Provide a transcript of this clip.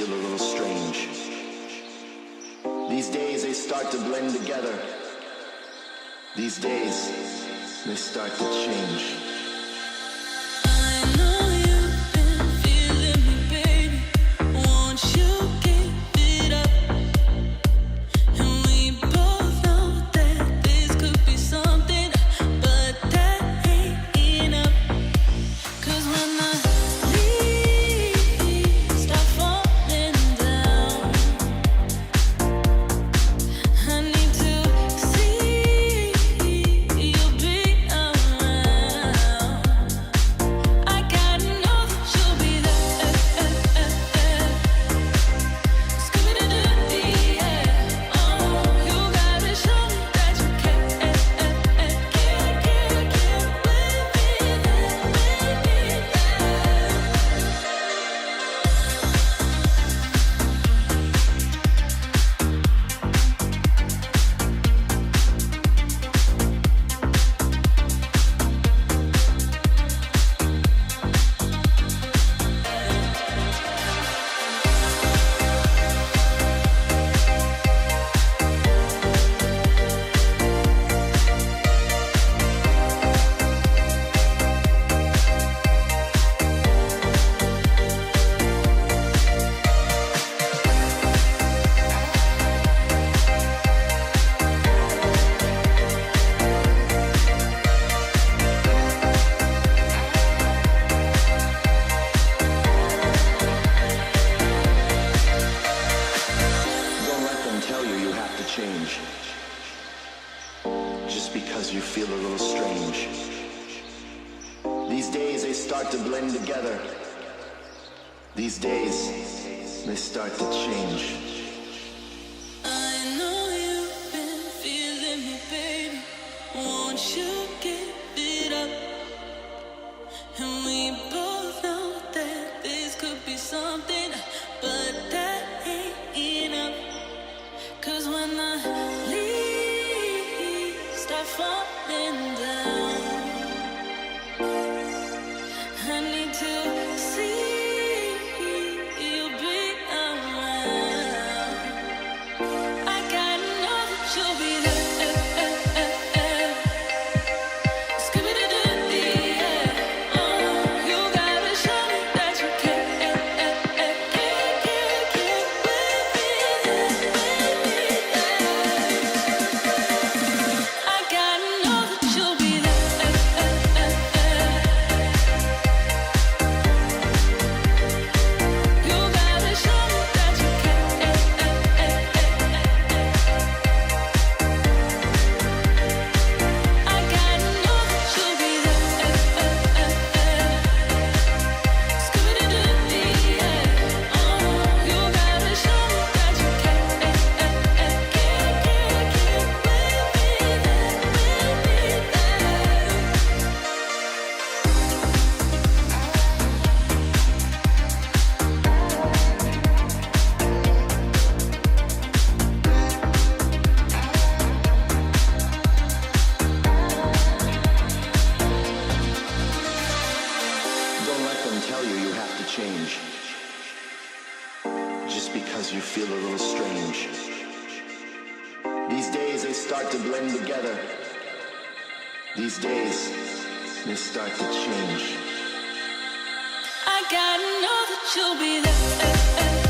feel a little strange. These days they start to blend together. These days they start to change. Just because you feel a little strange. These days they start to blend together. These days they start to change. I know you've been feeling me, baby. Won't you give it up? And we both know that this could be something, but that ain't enough. 'Cause when the leaves start falling down, I need to see you be around. I gotta know that you'll be there. Just because you feel a little strange. These days they start to blend together. These days they start to change. I gotta know that you'll be there.